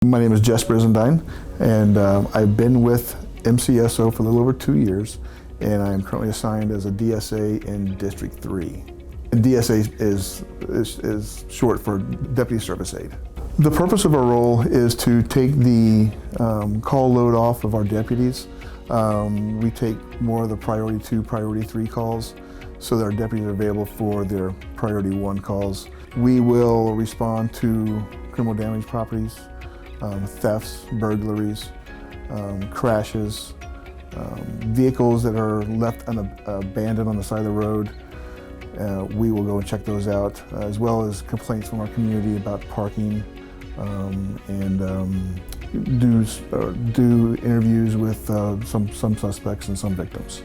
My name is Brizendine, and I've been with MCSO for a little over 2 years, and I am currently assigned as a DSA in District 3. And DSA is short for Deputy Service Aide. The purpose of our role is to take the call load off of our deputies. We take more of the priority 2, priority 3 calls so that our deputies are available for their priority 1 calls. We will respond to criminal damage properties, thefts, burglaries, crashes, vehicles that are left abandoned on the side of the road. We will go and check those out, as well as complaints from our community about parking, and do interviews with some suspects and some victims.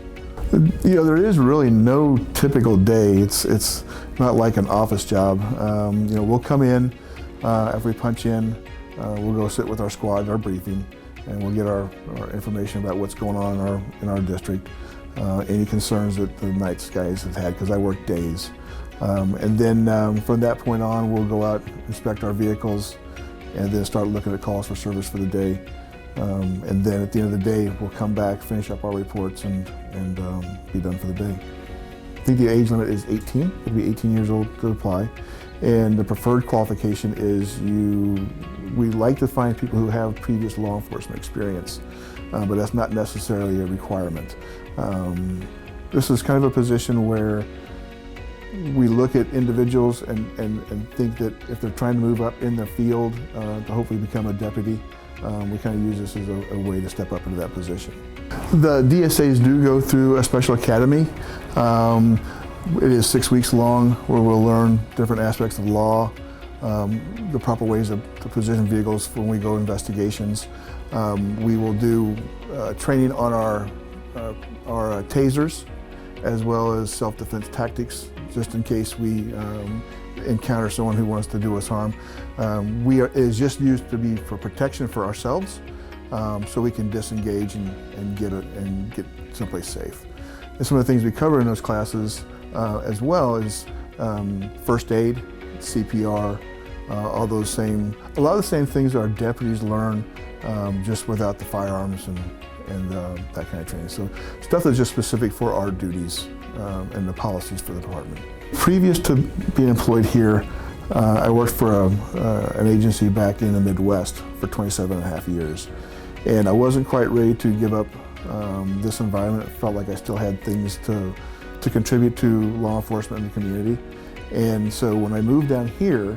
You know, there is really no typical day. It's not like an office job. You know, we'll come in after we punch in. We'll go sit with our squad at our briefing, and we'll get our information about what's going on in our district, any concerns that the night guys have had, because I work days. And then from that point on, we'll go out, inspect our vehicles, and then start looking at calls for service for the day. And then at the end of the day, we'll come back, finish up our reports, and be done for the day. I think the age limit is 18. You have to be 18 years old to apply. And the preferred qualification is we like to find people who have previous law enforcement experience, but that's not necessarily a requirement. This is kind of a position where we look at individuals and think that if they're trying to move up in the field to hopefully become a deputy, we kind of use this as a way to step up into that position. The DSAs do go through a special academy. It is 6 weeks long, where we'll learn different aspects of law, the proper ways to position vehicles when we go investigations. We will do training on our tasers, as well as self-defense tactics, just in case we encounter someone who wants to do us harm. It is just used to be for protection for ourselves, so we can disengage and get someplace safe. And some of the things we cover in those classes, as well as first aid, CPR, all those a lot of the same things that our deputies learn, just without the firearms and that kind of training. So stuff that's just specific for our duties and the policies for the department. Previous to being employed here, I worked for an agency back in the Midwest for 27.5 years. And I wasn't quite ready to give up this environment. I felt like I still had things to contribute to law enforcement in the community. And so when I moved down here,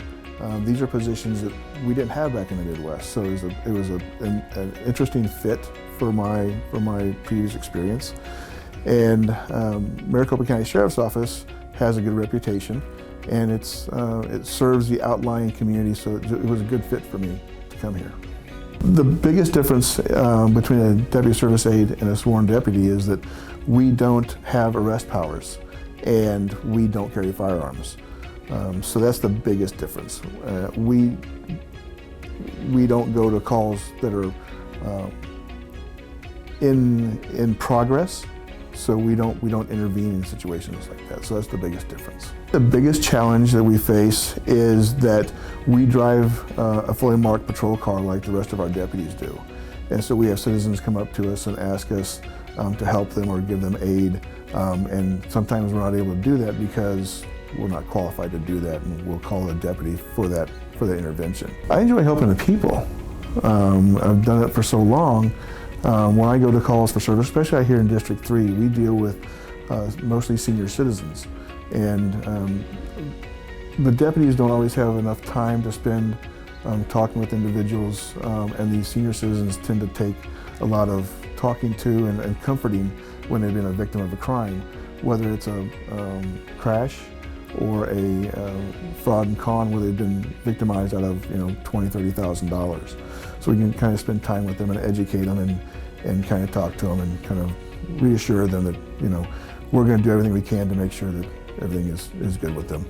these are positions that we didn't have back in the Midwest. So it was an interesting fit for my previous experience. And Maricopa County Sheriff's Office has a good reputation, and it serves the outlying community, so it was a good fit for me to come here. The biggest difference between a deputy service aide and a sworn deputy is that we don't have arrest powers, and we don't carry firearms. So that's the biggest difference. We don't go to calls that are in progress, so we don't intervene in situations like that. So that's the biggest difference. The biggest challenge that we face is that we drive a fully marked patrol car like the rest of our deputies do. And so we have citizens come up to us and ask us to help them or give them aid. And sometimes we're not able to do that because we're not qualified to do that, and we'll call a deputy for that intervention. I enjoy helping the people. I've done it for so long. When I go to calls for service, especially out here in District 3, we deal with mostly senior citizens. And the deputies don't always have enough time to spend talking with individuals, and these senior citizens tend to take a lot of talking to and comforting when they've been a victim of a crime, whether it's a crash or a fraud and con where they've been victimized out of $20,000, $30,000. So we can kind of spend time with them and educate them and kind of talk to them and kind of reassure them that we're going to do everything we can to make sure that everything is good with them.